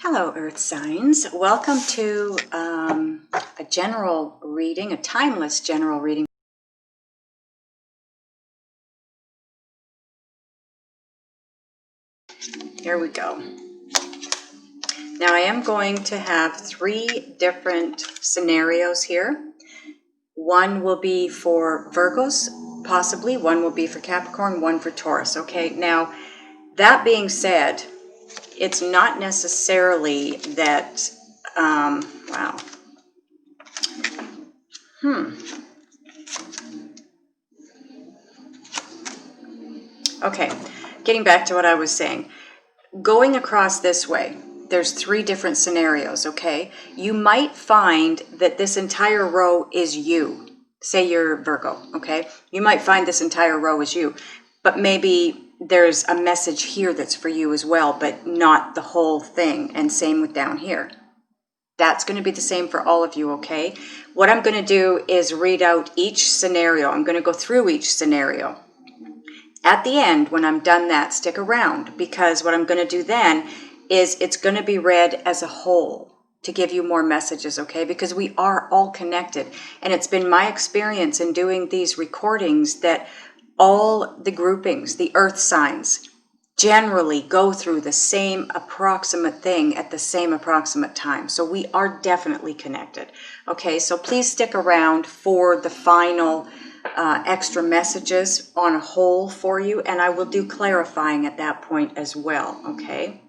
Hello, Earth signs. Welcome to a general reading, a timeless general reading. Here we go. Now I am going to have 3 different scenarios here. One will be for Virgos, possibly. One will be for Capricorn, one for Taurus. Okay, now that being said, it's not necessarily that, wow. Okay, getting back to what I was saying. Going across this way, there's 3 different scenarios, okay? You might find that this entire row is you. Say you're Virgo, okay? You might find this entire row is you, but maybe there's a message here that's for you as well, but not the whole thing, and same with down here. That's going to be the same for all of you, okay? What I'm going to do is read out each scenario. I'm going to go through each scenario. At the end, when I'm done that, stick around, because what I'm going to do then is it's going to be read as a whole to give you more messages, okay? Because we are all connected. And it's been my experience in doing these recordings that all the groupings, the earth signs, generally go through the same approximate thing at the same approximate time. So we are definitely connected. Okay, so please stick around for the final extra messages on a whole for you, and I will do clarifying at that point as well. Okay,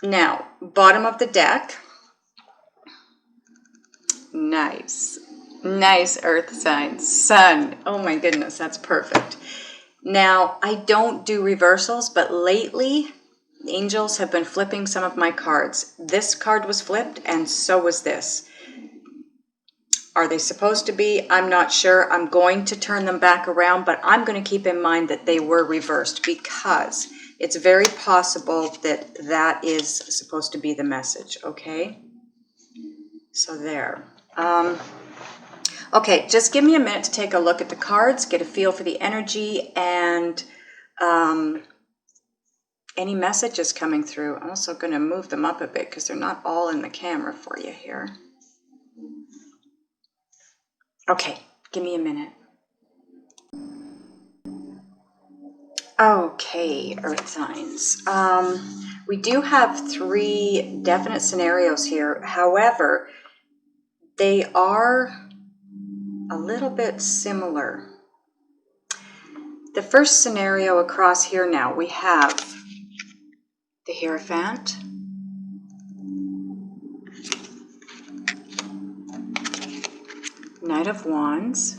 now bottom of the deck. Nice earth signs. Sun, oh my goodness, that's perfect. Now I don't do reversals, but lately angels have been flipping some of my cards. This card was flipped and so was this. Are they supposed to be? I'm not sure. I'm going to turn them back around, but I'm going to keep in mind that they were reversed because it's very possible that that is supposed to be the message, okay? So there. Okay, just give me a minute to take a look at the cards, get a feel for the energy, and any messages coming through. I'm also going to move them up a bit because they're not all in the camera for you here. Okay, give me a minute. Okay, earth signs. We do have 3 definite scenarios here. However, they are a little bit similar. The first scenario across here now, we have the Hierophant, Knight of Wands,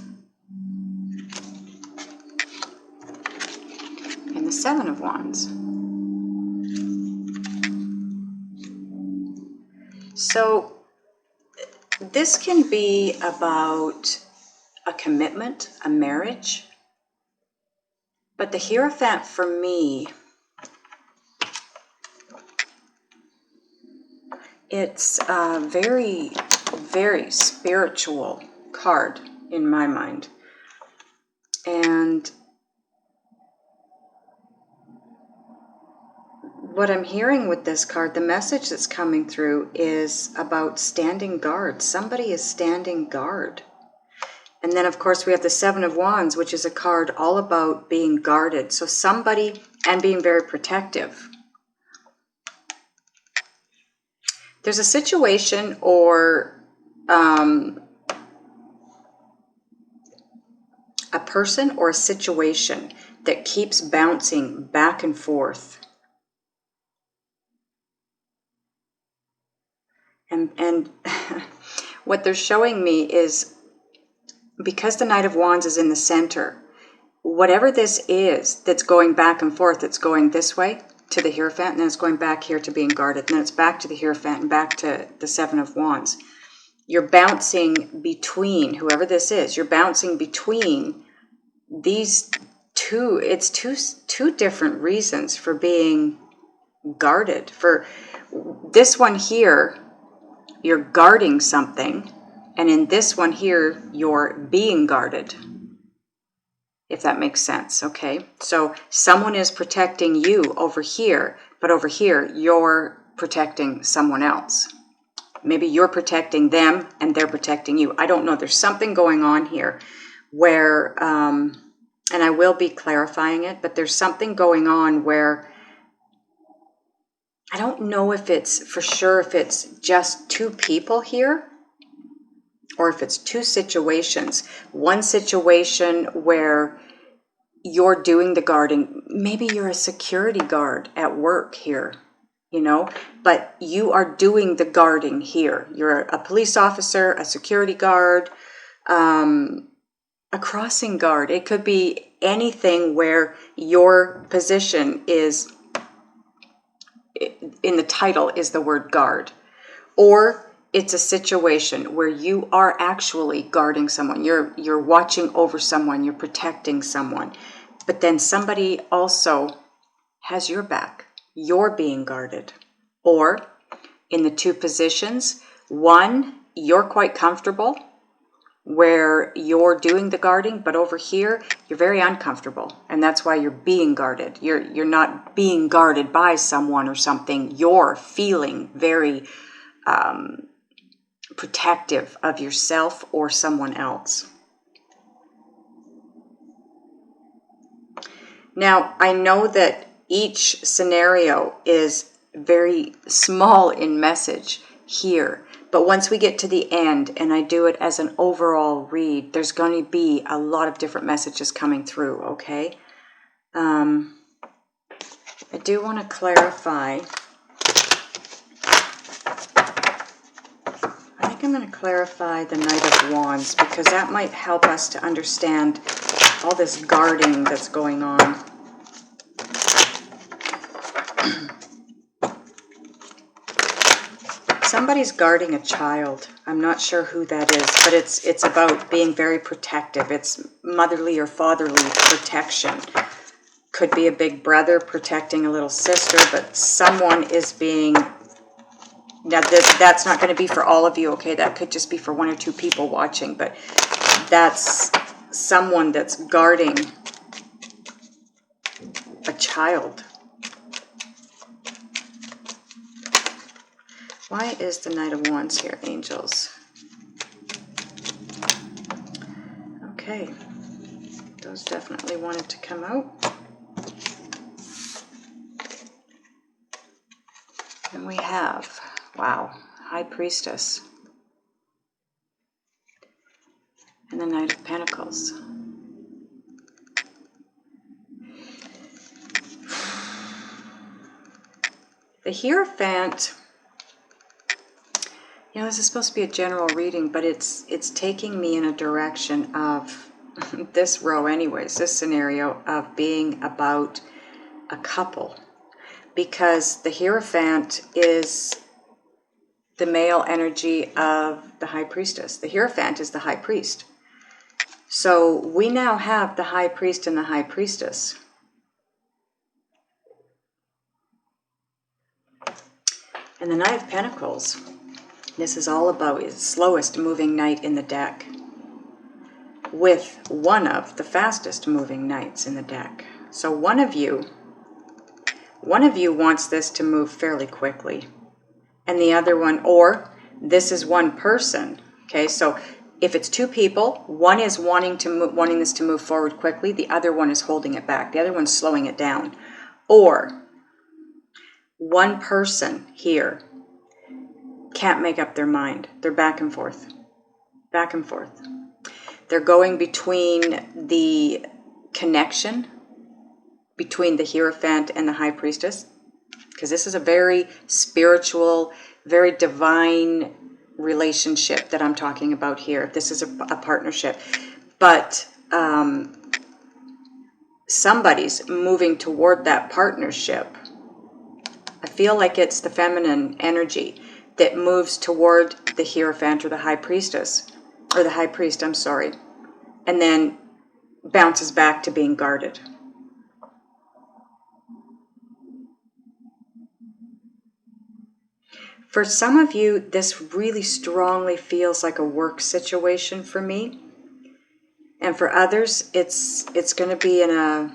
and the 7 of Wands. So this can be about a commitment, a marriage, but the Hierophant for me, it's a very, very spiritual card in my mind. And what I'm hearing with this card, the message that's coming through is about standing guard. Somebody is standing guard. And then, of course, we have the 7 of Wands, which is a card all about being guarded. So somebody, and being very protective. There's a situation or a person or a situation that keeps bouncing back and forth. And what they're showing me is, because the Knight of Wands is in the center, whatever this is that's going back and forth, it's going this way to the Hierophant, and then it's going back here to being guarded, and then it's back to the Hierophant and back to the 7 of Wands. You're bouncing between, whoever this is, you're bouncing between these two. It's two different reasons for being guarded. For this one here, you're guarding something, and in this one here, you're being guarded, if that makes sense, okay? So someone is protecting you over here but over here, you're protecting someone else. Maybe you're protecting them and they're protecting you. I don't know. There's something going on here where, and I will be clarifying it, but there's something going on where I don't know if it's for sure if it's just two people here or if it's two situations. One situation where you're doing the guarding. Maybe you're a security guard at work here, you know, but you are doing the guarding here. You're a police officer, a security guard, a crossing guard. It could be anything where your position is, in the title is the word guard, or it's a situation where you are actually guarding someone. You're watching over someone, you're protecting someone, but then somebody also has your back. You're being guarded. Or in the two positions, one, you're quite comfortable where you're doing the guarding, but over here you're very uncomfortable, and that's why you're being guarded. You're not being guarded by someone or something. You're feeling very protective of yourself or someone else. Now, I know that each scenario is very small in message here, but once we get to the end and I do it as an overall read, there's going to be a lot of different messages coming through, okay? I do want to clarify. I think I'm going to clarify the Knight of Wands because that might help us to understand all this guarding that's going on. Somebody's guarding a child. I'm not sure who that is, but it's about being very protective. It's motherly or fatherly protection. Could be a big brother protecting a little sister, but someone is being... Now, that's not going to be for all of you, okay? That could just be for one or two people watching, but that's someone that's guarding a child. Why is the Knight of Wands here, angels? Okay, those definitely wanted to come out. And we have, wow, High Priestess. And the Knight of Pentacles. The Hierophant... You know, this is supposed to be a general reading, but it's taking me in a direction of this row anyways, this scenario of being about a couple. Because the Hierophant is the male energy of the High Priestess. The Hierophant is the High Priest. So we now have the High Priest and the High Priestess. And the Knight of Pentacles... This is all about the slowest moving knight in the deck with one of the fastest moving knights in the deck. So one of you wants this to move fairly quickly, and the other one, or this is one person. Okay, so if it's two people, one is wanting this to move forward quickly, the other one is holding it back. The other one's slowing it down. Or one person here can't make up their mind. They're back and forth. Back and forth. They're going between the connection between the Hierophant and the High Priestess, because this is a very spiritual, very divine relationship that I'm talking about here. This is a partnership. But somebody's moving toward that partnership. I feel like it's the feminine energy that moves toward the Hierophant or the High Priestess, or the High Priest, I'm sorry, and then bounces back to being guarded. For some of you, this really strongly feels like a work situation for me. And for others, it's going to be in a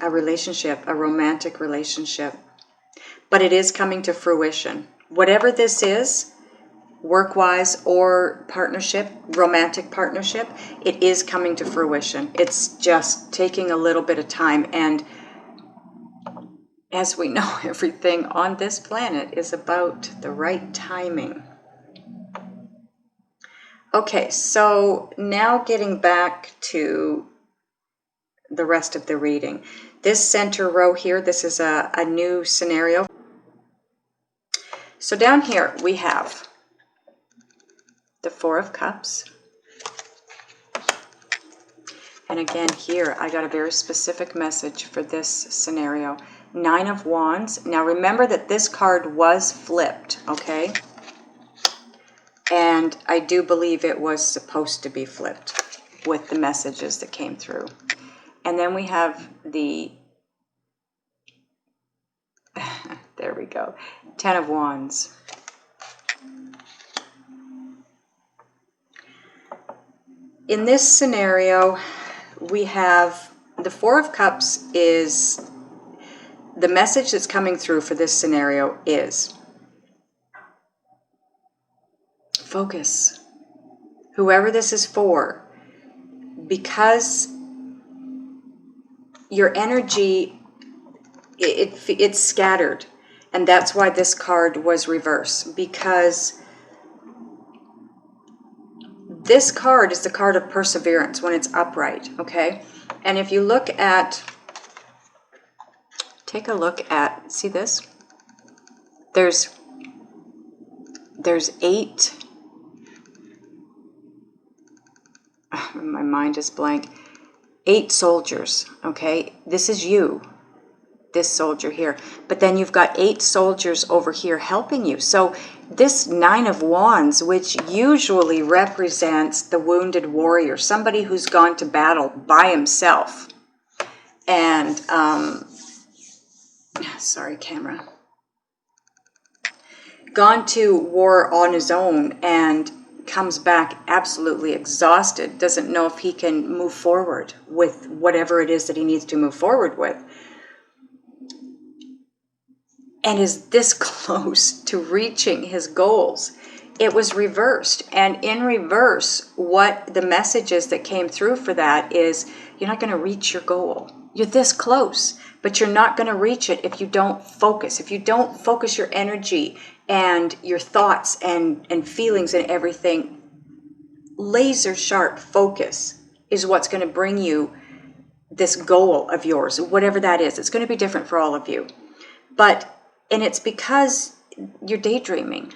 a relationship, a romantic relationship. But it is coming to fruition. Whatever this is, work-wise or partnership, romantic partnership, it is coming to fruition. It's just taking a little bit of time. And as we know, everything on this planet is about the right timing. Okay, so now getting back to the rest of the reading. This center row here, this is a new scenario. So down here we have the Four of Cups. And again here, I got a very specific message for this scenario. Nine of Wands. Now remember that this card was flipped, okay? And I do believe it was supposed to be flipped with the messages that came through. And then we have the, there we go, Ten of Wands. In this scenario, we have the Four of Cups is, the message that's coming through for this scenario is focus. Whoever this is for, because your energy, it's scattered. And that's why this card was reversed, because this card is the card of perseverance when it's upright, okay? And if you look at, take a look at, see this? There's 8, my mind is blank, 8 soldiers, okay? This is you, this soldier here. But then you've got 8 soldiers over here helping you. So this Nine of Wands, which usually represents the wounded warrior, somebody who's gone to battle by himself. And, sorry, camera. Gone to war on his own and comes back absolutely exhausted, doesn't know if he can move forward with whatever it is that he needs to move forward with. And is this close to reaching his goals. It was reversed. And in reverse, what the messages that came through for that is, you're not going to reach your goal. You're this close, but you're not going to reach it if you don't focus. If you don't focus your energy and your thoughts and feelings and everything, laser sharp focus is what's going to bring you this goal of yours, whatever that is. It's going to be different for all of you. And it's because you're daydreaming.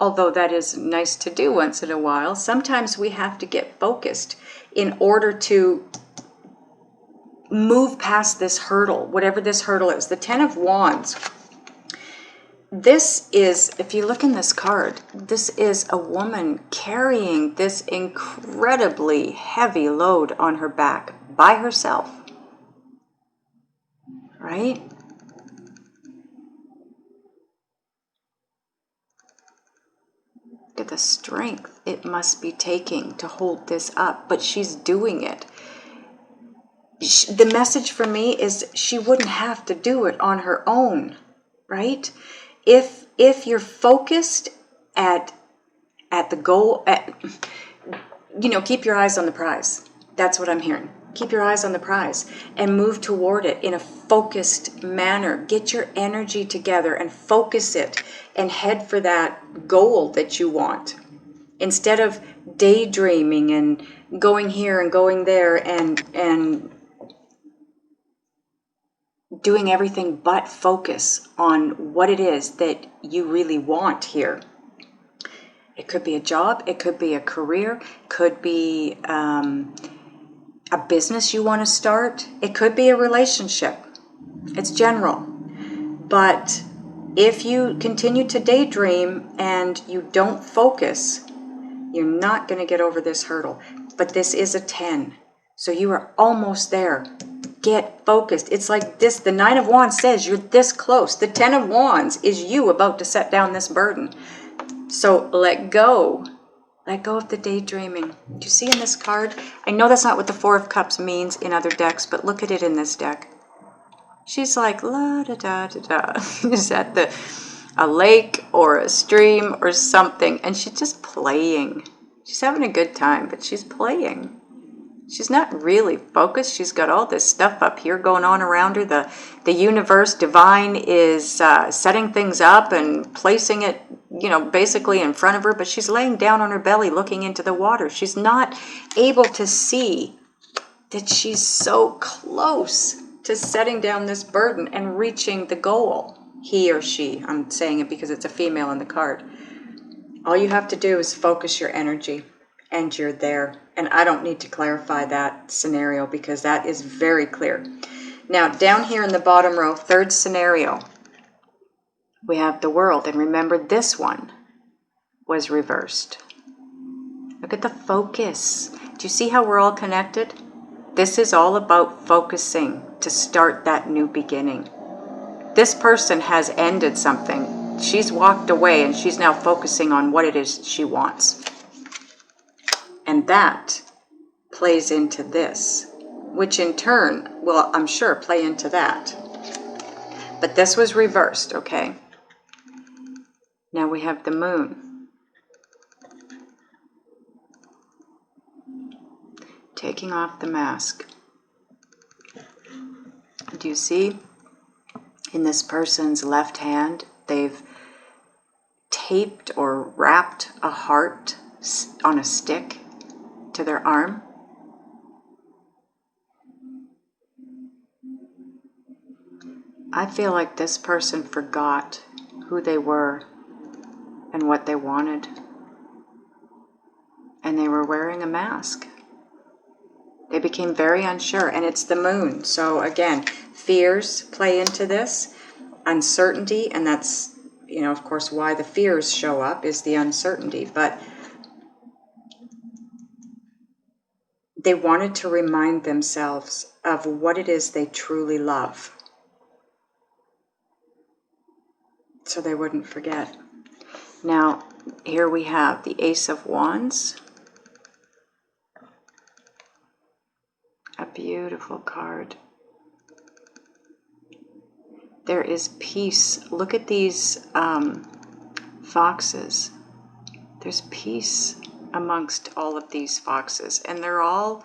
Although that is nice to do once in a while, sometimes we have to get focused in order to move past this hurdle, whatever this hurdle is. The Ten of Wands. This is, if you look in this card, this is a woman carrying this incredibly heavy load on her back by herself. Right? Look at the strength it must be taking to hold this up, but she's doing it. The message for me is she wouldn't have to do it on her own, right? If you're focused at the goal, keep your eyes on the prize. That's what I'm hearing. Keep your eyes on the prize and move toward it in a focused manner. Get your energy together and focus it and head for that goal that you want. Instead of daydreaming and going here and going there and doing everything but focus on what it is that you really want here. It could be a job, it could be a career, could be a business you want to start. It could be a relationship. It's general. But if you continue to daydream and you don't focus, you're not going to get over this hurdle. But this is a 10. So you are almost there. Get focused. It's like this. The Nine of Wands says you're this close. The Ten of Wands is you about to set down this burden. So let go. Let go of the daydreaming. Do you see in this card? I know that's not what the Four of Cups means in other decks, but look at it in this deck. She's like, la da da da da. Is at a lake or a stream or something, and she's just playing. She's having a good time, but she's playing. She's not really focused. She's got all this stuff up here going on around her. The universe, divine, is setting things up and placing it, you know, basically in front of her, but she's laying down on her belly looking into the water. She's not able to see that she's so close to setting down this burden and reaching the goal. He or she, I'm saying it because it's a female in the card. All you have to do is focus your energy and you're there. And I don't need to clarify that scenario because that is very clear. Now, down here in the bottom row, third scenario, we have the World. And remember, this one was reversed. Look at the focus. Do you see how we're all connected? This is all about focusing to start that new beginning. This person has ended something. She's walked away and she's now focusing on what it is she wants. And that plays into this, which in turn will, I'm sure, play into that. But this was reversed, okay? Now we have the Moon. Taking off the mask. Do you see? In this person's left hand, they've taped or wrapped a heart on a stick to their arm. I feel like this person forgot who they were and what they wanted. And they were wearing a mask. They became very unsure, and it's the Moon. So again, fears play into this, uncertainty, and that's, you know, of course, why the fears show up is the uncertainty. But they wanted to remind themselves of what it is they truly love, so they wouldn't forget. Now, here we have the Ace of Wands. A beautiful card. There is peace. Look at these foxes. There's peace amongst all of these foxes, and they're all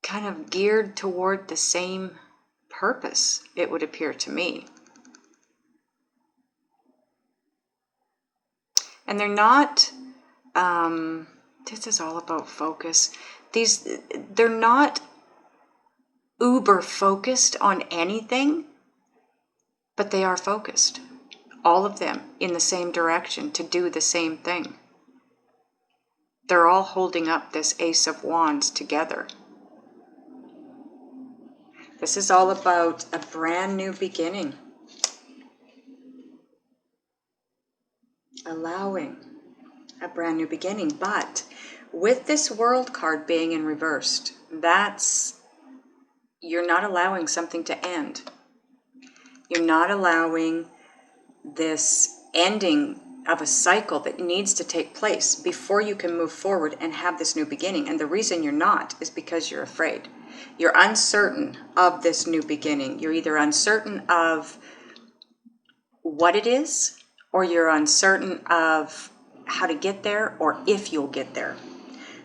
kind of geared toward the same purpose, it would appear to me. And they're not, this is all about focus. They're not uber focused on anything, but they are focused, all of them, in the same direction to do the same thing. They're all holding up this Ace of Wands together. This is all about a brand new beginning. Allowing a brand new beginning. But with this World card being in reversed, you're not allowing something to end. You're not allowing this ending of a cycle that needs to take place before you can move forward and have this new beginning. And the reason you're not is because you're afraid. You're uncertain of this new beginning. You're either uncertain of what it is, or you're uncertain of how to get there, or if you'll get there.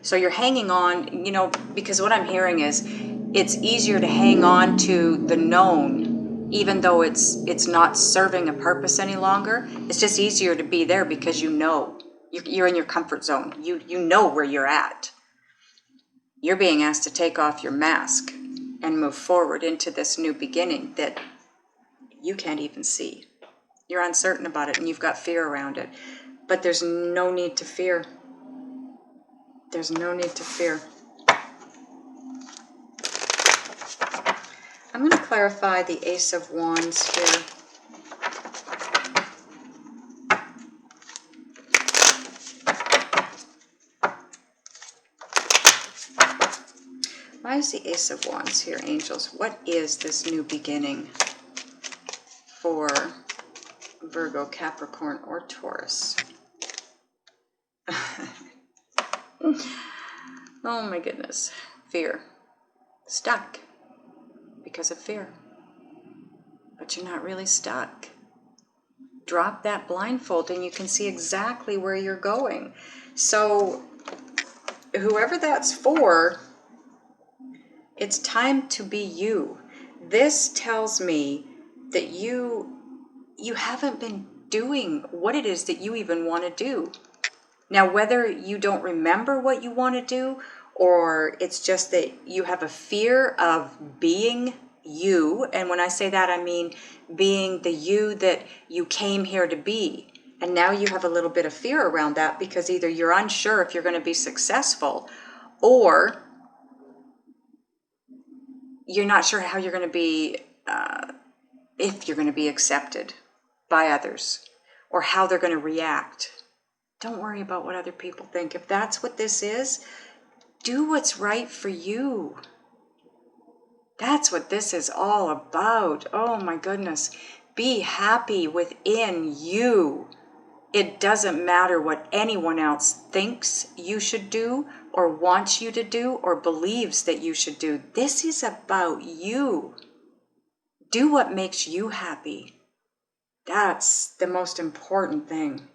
So you're hanging on, you know, because what I'm hearing is it's easier to hang on to the known, even though it's not serving a purpose any longer. It's just easier to be there because you know, you're in your comfort zone. You know where you're at. You're being asked to take off your mask and move forward into this new beginning that you can't even see. You're uncertain about it and you've got fear around it. But there's no need to fear. There's no need to fear. I'm going to clarify the Ace of Wands here. Why is the Ace of Wands here, angels? What is this new beginning for Virgo, Capricorn, or Taurus? Oh my goodness. Fear. Stuck because of fear. But you're not really stuck. Drop that blindfold and you can see exactly where you're going. So whoever that's for, it's time to be you. This tells me that you haven't been doing what it is that you even want to do. Now, whether you don't remember what you want to do, or it's just that you have a fear of being you, and when I say that, I mean being the you that you came here to be. And now you have a little bit of fear around that because either you're unsure if you're going to be successful, or you're not sure how you're going to be, if you're going to be accepted by others, or how they're going to react. Don't worry about what other people think. If that's what this is, do what's right for you. That's what this is all about. Oh my goodness. Be happy within you. It doesn't matter what anyone else thinks you should do, or wants you to do, or believes that you should do. This is about you. Do what makes you happy. That's the most important thing.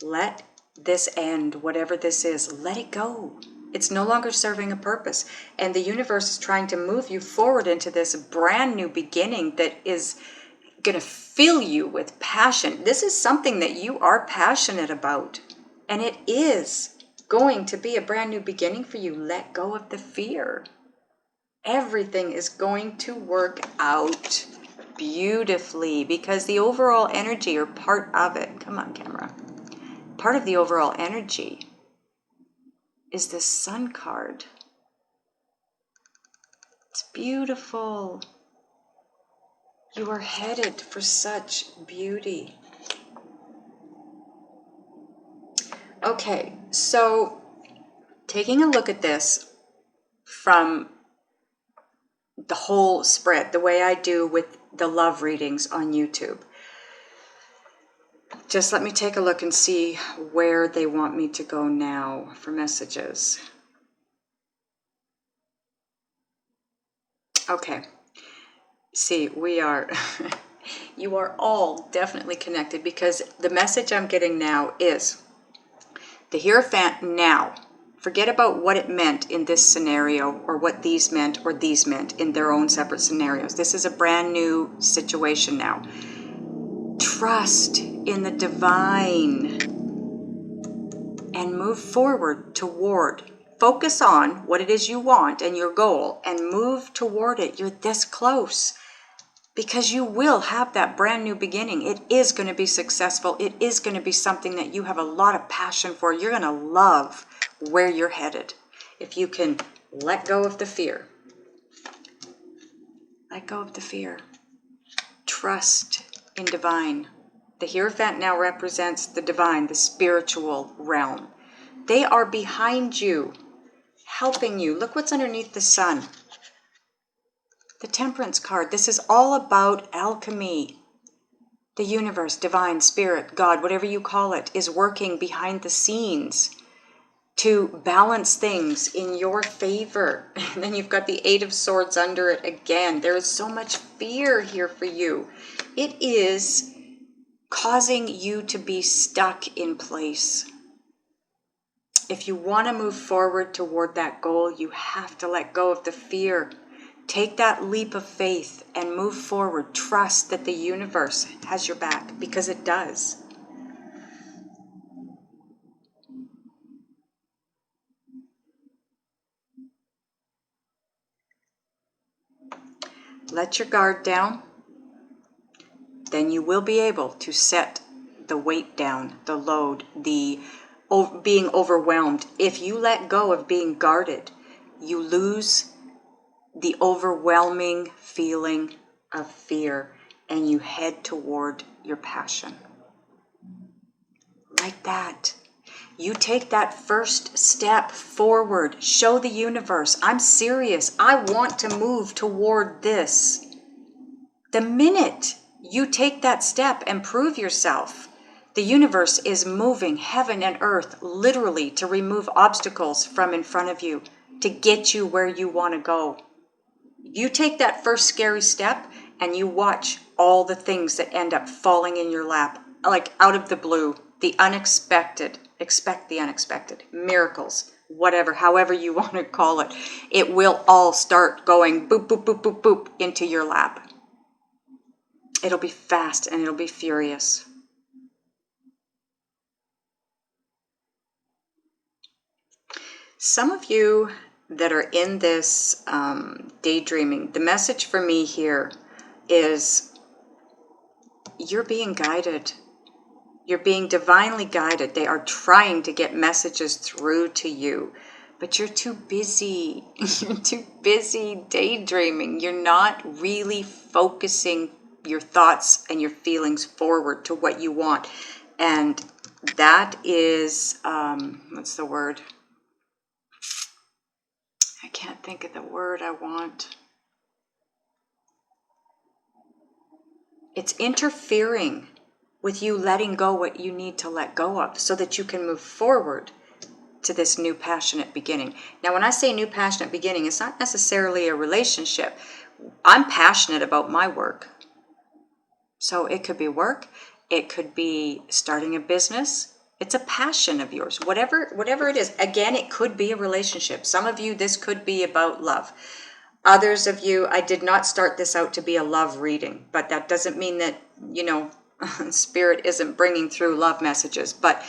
Let this end, whatever this is, let it go. It's no longer serving a purpose. And the universe is trying to move you forward into this brand new beginning that is going to fill you with passion. This is something that you are passionate about. And it is going to be a brand new beginning for you. Let go of the fear. Everything is going to work out beautifully because the overall energy, or part of it, come on camera, part of the overall energy is this Sun card. It's beautiful. You are headed for such beauty. Okay, so taking a look at this from the whole spread, the way I do with the love readings on YouTube. Just let me take a look and see where they want me to go now for messages. Okay. See, we are, you are all definitely connected because the message I'm getting now is the Hierophant now. Forget about what it meant in this scenario, or what these meant or these meant in their own separate scenarios. This is a brand new situation now. Trust in the divine and move forward toward. Focus on what it is you want and your goal and move toward it. You're this close because you will have that brand new beginning. It is going to be successful. It is going to be something that you have a lot of passion for. You're going to love where you're headed if you can let go of the fear. Let go of the fear. Trust in divine. The Hierophant now represents the divine, the spiritual realm. They are behind you, helping you. Look what's underneath the sun. The Temperance card. This is all about alchemy. The universe, divine, spirit, God, whatever you call it, is working behind the scenes to balance things in your favor. And then you've got the Eight of Swords under it again. There is so much fear here for you. It is causing you to be stuck in place. If you want to move forward toward that goal, you have to let go of the fear. Take that leap of faith and move forward. Trust that the universe has your back, because it does. Let your guard down. Then you will be able to set the weight down, the load, the being overwhelmed. If you let go of being guarded, you lose the overwhelming feeling of fear and you head toward your passion. Like that. You take that first step forward. Show the universe, I'm serious. I want to move toward this. The minute you take that step and prove yourself, The universe is moving heaven and earth literally to remove obstacles from in front of you, to get you where you want to go. You take that first scary step and you watch all the things that end up falling in your lap, like out of the blue, the unexpected. Expect the unexpected, miracles, whatever, however you want to call it. It will all start going boop, boop, boop, boop, boop into your lap. It'll be fast and it'll be furious. Some of you that are in this daydreaming, the message for me here is you're being guided. You're being divinely guided. They are trying to get messages through to you, but you're too busy. You're too busy daydreaming. You're not really focusing your thoughts and your feelings forward to what you want. And that is, what's the word? I can't think of the word I want. It's interfering with you letting go what you need to let go of so that you can move forward to this new passionate beginning. Now, when I say new passionate beginning, it's not necessarily a relationship. I'm passionate about my work. So it could be work. It could be starting a business. It's a passion of yours, whatever it is. Again, it could be a relationship. Some of you, this could be about love. Others of you, I did not start this out to be a love reading, but that doesn't mean that, Spirit isn't bringing through love messages. But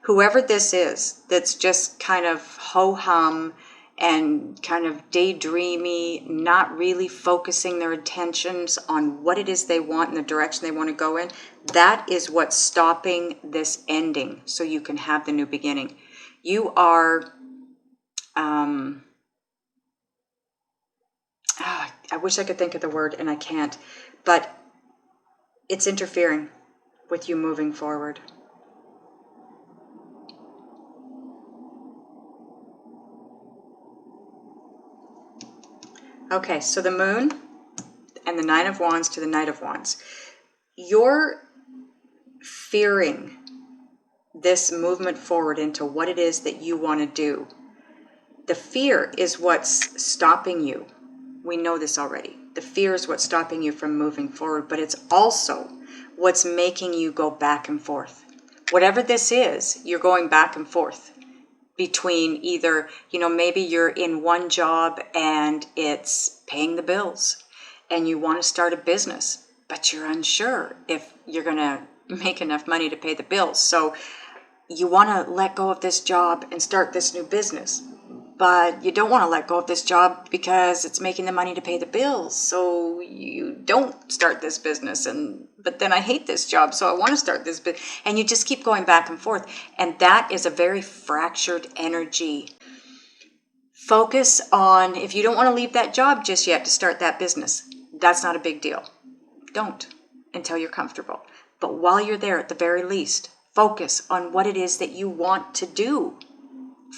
whoever this is, that's just kind of ho-hum and kind of daydreamy, not really focusing their attentions on what it is they want and the direction they want to go in, that is what's stopping this ending so you can have the new beginning. You are, I wish I could think of the word and I can't, but it's interfering with you moving forward. Okay, so the moon and the Nine of Wands to the Knight of Wands. You're fearing this movement forward into what it is that you want to do. The fear is what's stopping you. We know this already. The fear is what's stopping you from moving forward, but it's also what's making you go back and forth. Whatever this is, you're going back and forth between either, maybe you're in one job and it's paying the bills and you want to start a business, but you're unsure if you're going to make enough money to pay the bills. So you want to let go of this job and start this new business, but you don't want to let go of this job because it's making the money to pay the bills. So you don't start this business, but then I hate this job, so I want to start this business. And you just keep going back and forth. And that is a very fractured energy. Focus on, if you don't want to leave that job just yet to start that business, that's not a big deal. Don't until you're comfortable. But while you're there, at the very least, focus on what it is that you want to do.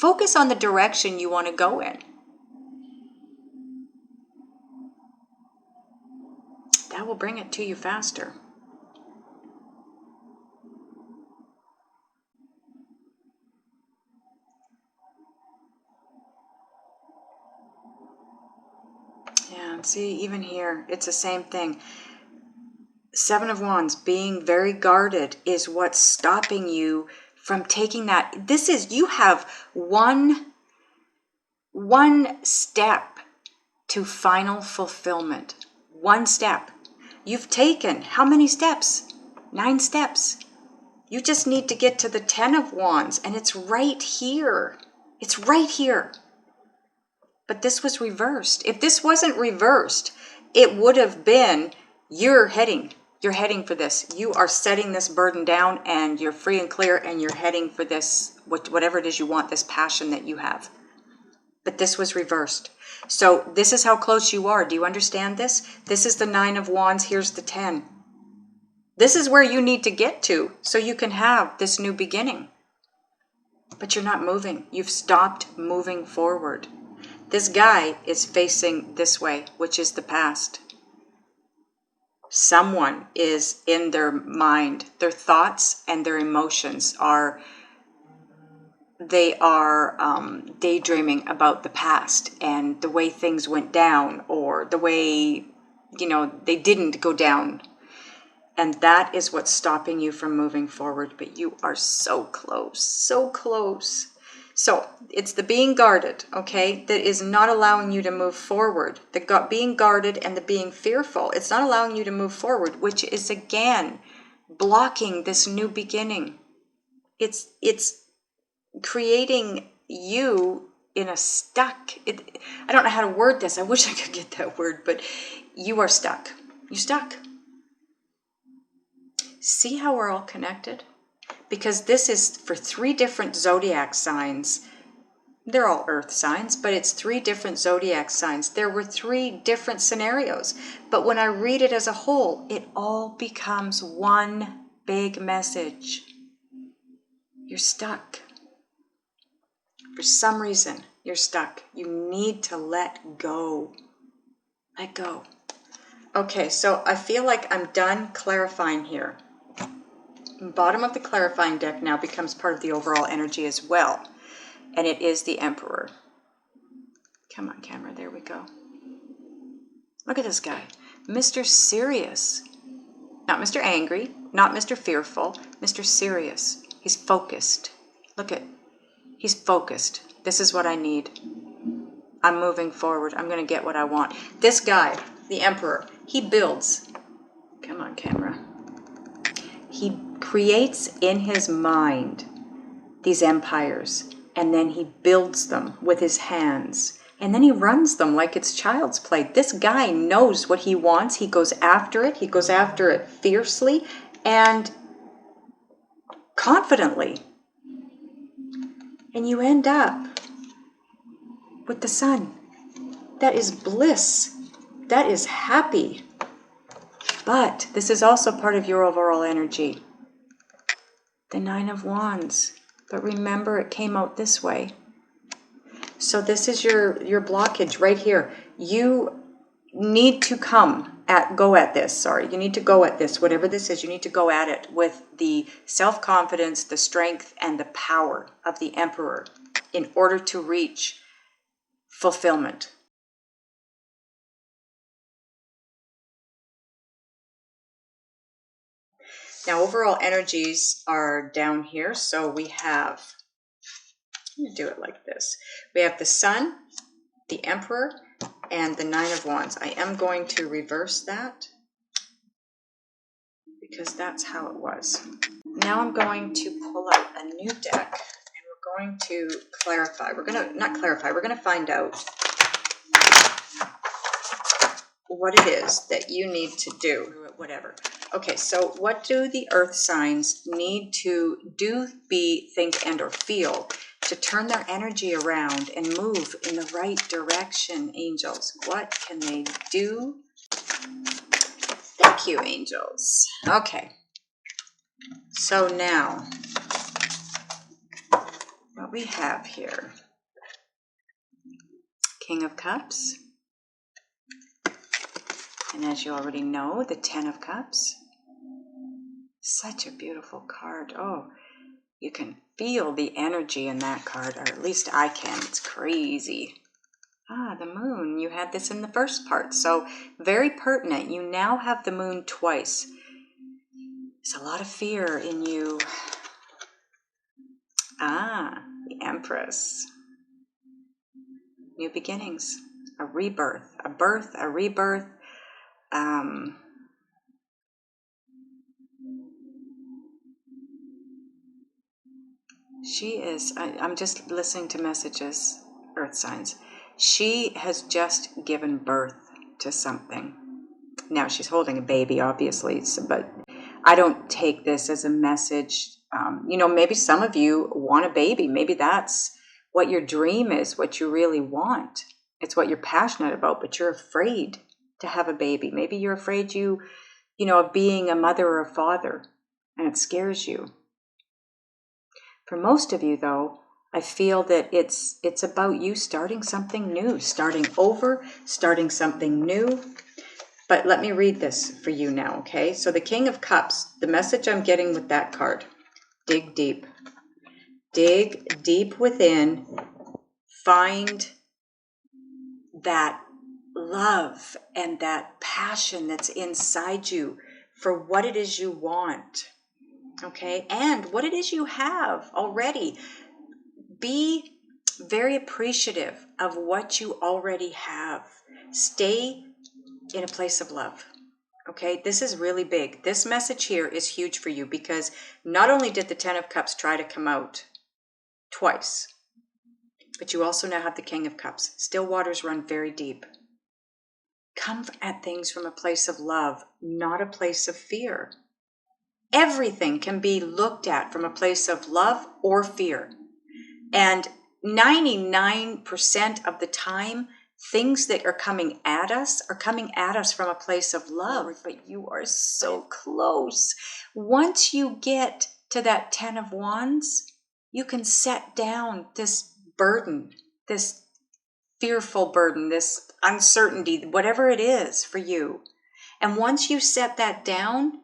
Focus on the direction you want to go in. That will bring it to you faster. Yeah, see, even here, it's the same thing. Seven of Wands, being very guarded is what's stopping you from taking that. This is, you have one step to final fulfillment. One step. You've taken how many steps? 9 steps. You just need to get to the 10 of Wands, and it's right here. It's right here. But this was reversed. If this wasn't reversed, it would have been, you're heading for this. You are setting this burden down and you're free and clear and you're heading for this, whatever it is you want, this passion that you have. But this was reversed. So this is how close you are. Do you understand this? This is the 9 of Wands. Here's the 10. This is where you need to get to so you can have this new beginning. But you're not moving. You've stopped moving forward. This guy is facing this way, which is the past. Someone is in their mind. Their thoughts and their emotions are, they are daydreaming about the past and the way things went down, or the way, you know, they didn't go down. And that is what's stopping you from moving forward. But you are so close, so close. So it's the being guarded, okay, that is not allowing you to move forward. The being guarded and the being fearful, it's not allowing you to move forward, which is again blocking this new beginning. It's creating you in a stuck. I don't know how to word this. I wish I could get that word, but you are stuck. You're stuck. See how we're all connected? Because this is for 3 different zodiac signs. They're all earth signs, but it's 3 different zodiac signs. There were 3 different scenarios, but when I read it as a whole, it all becomes one big message. You're stuck. For some reason, you're stuck. You need to let go. Let go. Okay, so I feel like I'm done clarifying here. Bottom of the clarifying deck now becomes part of the overall energy as well. And it is the Emperor. Come on, camera. There we go. Look at this guy. Mr. Serious. Not Mr. Angry. Not Mr. Fearful. Mr. Serious. He's focused. Look at. He's focused. This is what I need. I'm moving forward. I'm going to get what I want. This guy, the Emperor, he builds. Come on, camera. He creates in his mind these empires, and then he builds them with his hands, and then he runs them like it's child's play. This guy knows what he wants. He goes after it. He goes after it fiercely and confidently. And you end up with the Sun. That is bliss. That is happy. But this is also part of your overall energy. The 9 of Wands. But remember, it came out this way. So this is your blockage right here. You need to go at this. You need to go at this. Whatever this is, you need to go at it with the self-confidence, the strength, and the power of the Emperor in order to reach fulfillment. Now, overall energies are down here. So we have, I'm going to do it like this. We have the Sun, the Emperor, and the 9 of Wands. I am going to reverse that because that's how it was. Now I'm going to pull out a new deck and we're going to clarify. We're going to, not clarify, we're going to find out what it is that you need to do, whatever. Okay, so what do the earth signs need to do, be, think, and or feel to turn their energy around and move in the right direction, angels? What can they do? Thank you, angels. Okay, so now what we have here, King of Cups. And as you already know, the 10 of Cups. Such a beautiful card. Oh, you can feel the energy in that card, or at least I can. It's crazy. Ah, the Moon. You had this in the first part, so very pertinent. You now have the Moon twice. There's a lot of fear in you. Ah, the Empress. New beginnings. A rebirth. A birth, a rebirth. She is, I'm just listening to messages, earth signs. She has just given birth to something. Now she's holding a baby, obviously, but I don't take this as a message. You know, maybe some of you want a baby. Maybe that's what your dream is, what you really want. It's what you're passionate about, but you're afraid to have a baby. Maybe you're afraid of being a mother or a father, and it scares you. For most of you, though, I feel that it's about you starting something new, starting over, starting something new. But let me read this for you now, okay? So the King of Cups, the message I'm getting with that card, dig deep. Dig deep within, find that love and that passion that's inside you for what it is you want, okay? And what it is you have already. Be very appreciative of what you already have. Stay in a place of love. Okay, this is really big. This message here is huge for you because not only did the Ten of Cups try to come out twice, but you also now have the King of Cups. Still waters run very deep. Come at things from a place of love, not a place of fear. Everything can be looked at from a place of love or fear. And 99% of the time, things that are coming at us from a place of love, but you are so close. Once you get to that 10 of Wands, you can set down this burden, this fearful burden, this uncertainty, whatever it is for you. And once you set that down,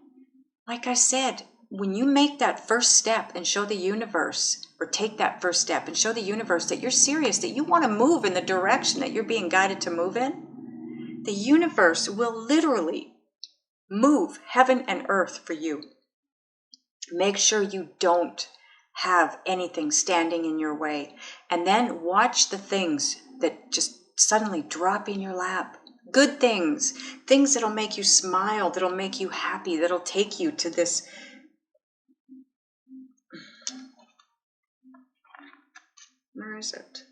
like I said, when you make that first step and show the universe, or take that first step and show the universe that you're serious, that you want to move in the direction that you're being guided to move in, the universe will literally move heaven and earth for you. Make sure you don't have anything standing in your way. And then watch the things that just suddenly drop in your lap. Good things, things that'll make you smile, that'll make you happy, that'll take you to this. Where is it?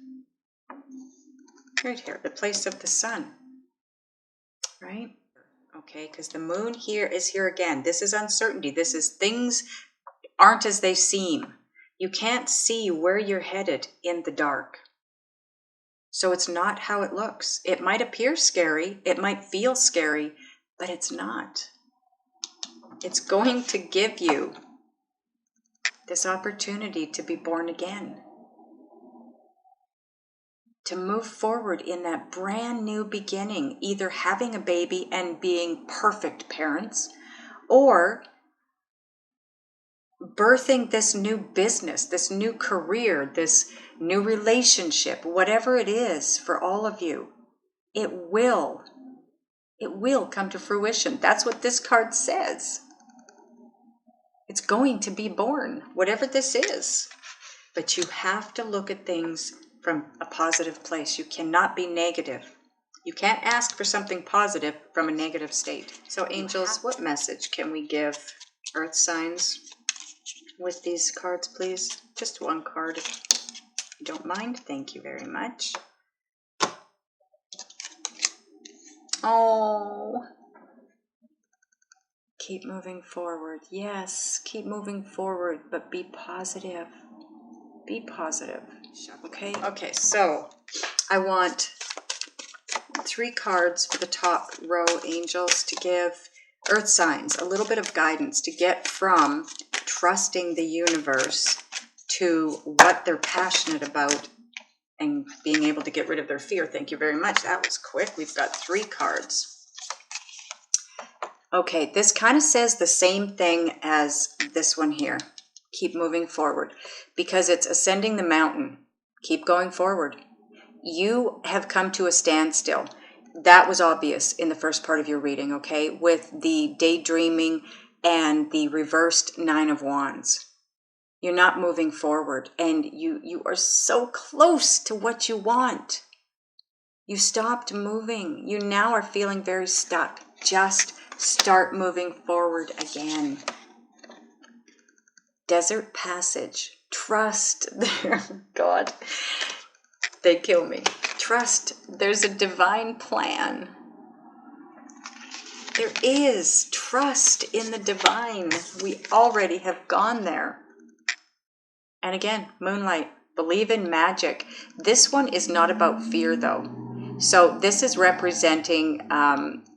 Right here, the place of the sun, right? Okay, because the moon here is here again. This is uncertainty. This is things aren't as they seem. You can't see where you're headed in the dark. So it's not how it looks. It might appear scary. It might feel scary, but it's not. It's going to give you this opportunity to be born again, to move forward in that brand new beginning, either having a baby and being perfect parents, or birthing this new business, this new career, this new relationship, whatever it is for all of you. It will come to fruition. That's what this card says. It's going to be born, whatever this is. But you have to look at things from a positive place. You cannot be negative. You can't ask for something positive from a negative state. So angels, what message can we give earth signs with these cards, please? Just one card, if you don't mind. Thank you very much. Oh, keep moving forward. Yes, keep moving forward, but be positive. Be positive. Okay. Okay, so I want 3 cards for the top row, angels, to give earth signs a little bit of guidance to get from trusting the universe to what they're passionate about and being able to get rid of their fear. Thank you very much. That was quick. We've got 3 cards. Okay, this kind of says the same thing as this one here. Keep moving forward, because it's ascending the mountain. Keep going forward. You have come to a standstill. That was obvious in the first part of your reading, okay, with the daydreaming and the reversed 9 of Wands. You're not moving forward, and you are so close to what you want. You stopped moving. You now are feeling very stuck. Just start moving forward again. Desert passage. Trust. God, they kill me. Trust. There's a divine plan. There is. Trust in the divine. We already have gone there. And again, moonlight. Believe in magic. This one is not about fear, though. So this is representing,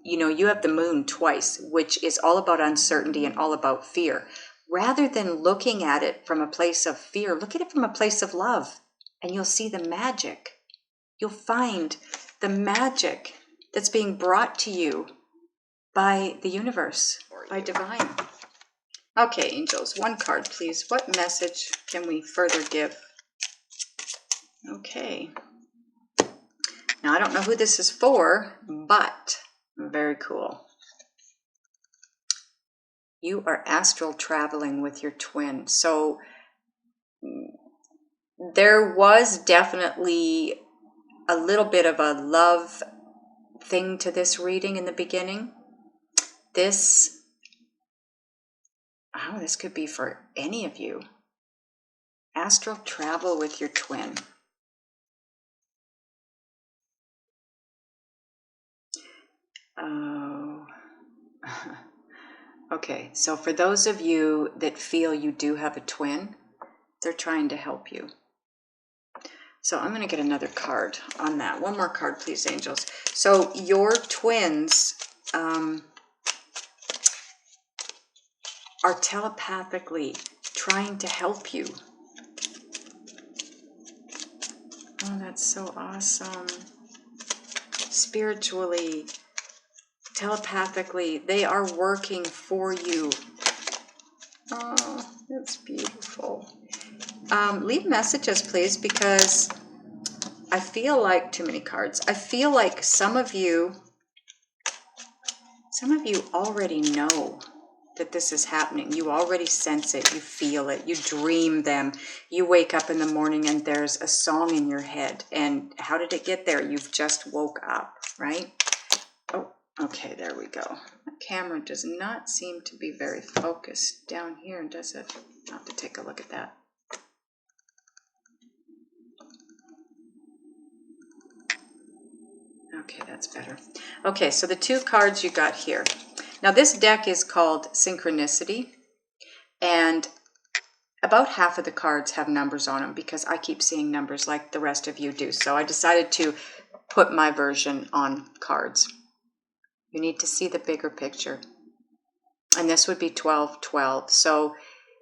you have the moon twice, which is all about uncertainty and all about fear. Rather than looking at it from a place of fear, look at it from a place of love, and you'll see the magic. You'll find the magic that's being brought to you by the universe, by divine. Okay, angels, one card, please. What message can we further give? Okay. Now, I don't know who this is for, but very cool. You are astral traveling with your twin. So there was definitely a little bit of a love thing to this reading in the beginning. This could be for any of you. Astral travel with your twin. Oh. Okay, so for those of you that feel you do have a twin, they're trying to help you. So I'm going to get another card on that. One more card, please, angels. So your twins are telepathically trying to help you. Oh, that's so awesome. Spiritually, telepathically, they are working for you. Oh, that's beautiful. Leave messages, please, because I feel like too many cards. I feel like some of you already know that this is happening. You already sense it. You feel it. You dream them. You wake up in the morning and there's a song in your head. And how did it get there? You've just woke up, right? Oh, okay, there we go. The camera does not seem to be very focused down here, does it? I'll have to take a look at that. Okay, that's better. Okay, so the two cards you got here. Now this deck is called Synchronicity, and about half of the cards have numbers on them because I keep seeing numbers like the rest of you do. So I decided to put my version on cards. You need to see the bigger picture. And this would be 1212. So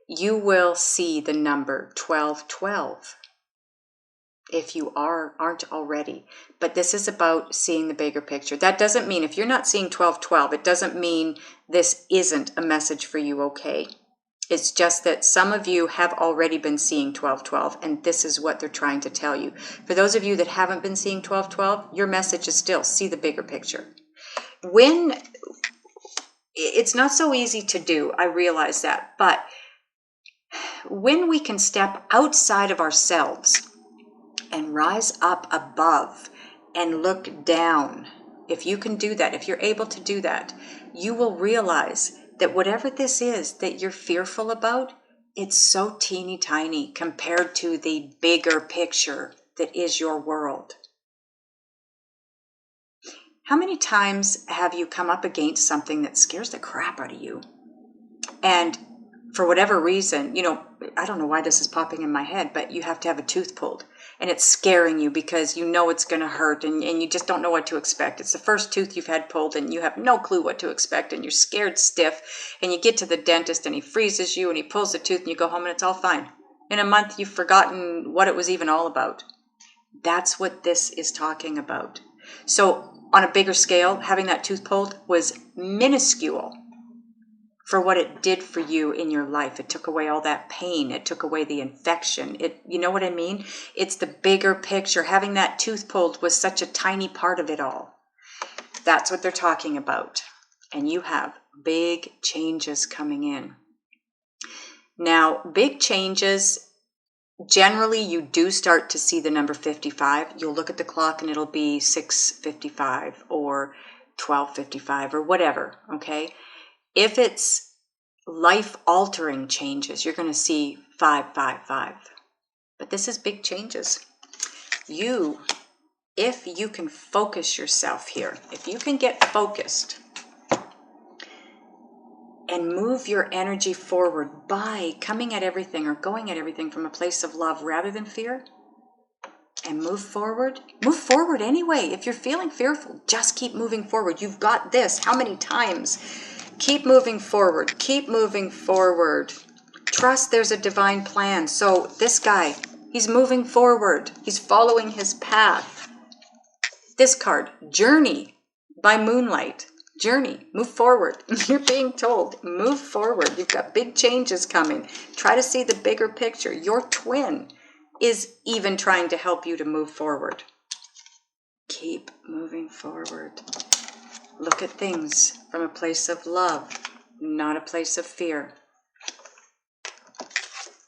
you will see the number 1212 if you aren't already. But this is about seeing the bigger picture. That doesn't mean, if you're not seeing 1212, it doesn't mean this isn't a message for you, okay? It's just that some of you have already been seeing 1212, and this is what they're trying to tell you. For those of you that haven't been seeing 1212, your message is still see the bigger picture. When it's not so easy to do, I realize that, but when we can step outside of ourselves and rise up above and look down, if you can do that, if you're able to do that, you will realize that whatever this is that you're fearful about, it's so teeny tiny compared to the bigger picture that is your world. How many times have you come up against something that scares the crap out of you? And for whatever reason, I don't know why this is popping in my head, but you have to have a tooth pulled. And it's scaring you because you know it's going to hurt and you just don't know what to expect. It's the first tooth you've had pulled and you have no clue what to expect and you're scared stiff. And you get to the dentist and he freezes you and he pulls the tooth and you go home and it's all fine. In a month, you've forgotten what it was even all about. That's what this is talking about. So on a bigger scale, having that tooth pulled was minuscule for what it did for you in your life. It took away all that pain. It took away the infection. You know what I mean? It's the bigger picture. Having that tooth pulled was such a tiny part of it all. That's what they're talking about. And you have big changes coming in. Now, big changes, generally you do start to see the number 55. You'll look at the clock and it'll be 6:55 or 12:55 or whatever, okay? If it's life-altering changes, you're going to see 555. But this is big changes. If you can focus yourself here, if you can get focused and move your energy forward by coming at everything or going at everything from a place of love rather than fear, and move forward anyway. If you're feeling fearful, just keep moving forward. You've got this. How many times? Keep moving forward. Keep moving forward. Trust there's a divine plan. So this guy, he's moving forward. He's following his path. This card, Journey by Moonlight. journey. Move forward. You're being told, move forward. You've got big changes coming. Try to see the bigger picture. Your twin is even trying to help you to move forward. Keep moving forward. Look at things from a place of love, not a place of fear.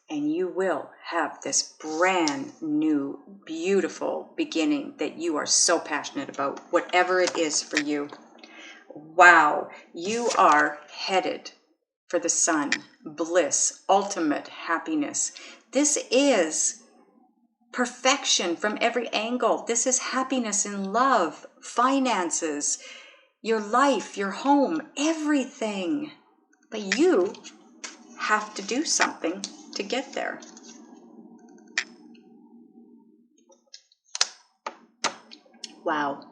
And you will have this brand new, beautiful beginning that you are so passionate about, whatever it is for you. Wow, you are headed for the sun, bliss, ultimate happiness. This is perfection from every angle. This is happiness in love, finances, your life, your home, everything. But you have to do something to get there. Wow,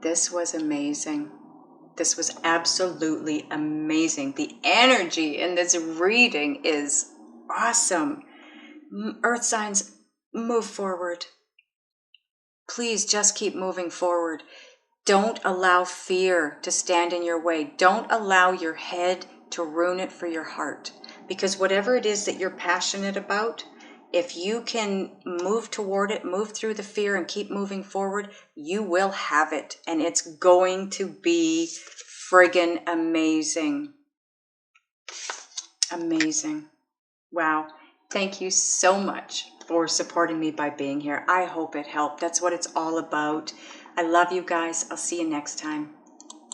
this was amazing. This was absolutely amazing. The energy in this reading is awesome. Earth signs, move forward. Please just keep moving forward. Don't allow fear to stand in your way. Don't allow your head to ruin it for your heart. Because whatever it is that you're passionate about, if you can move toward it, move through the fear and keep moving forward, you will have it. And it's going to be friggin' amazing. Amazing. Wow. Thank you so much for supporting me by being here. I hope it helped. That's what it's all about. I love you guys. I'll see you next time.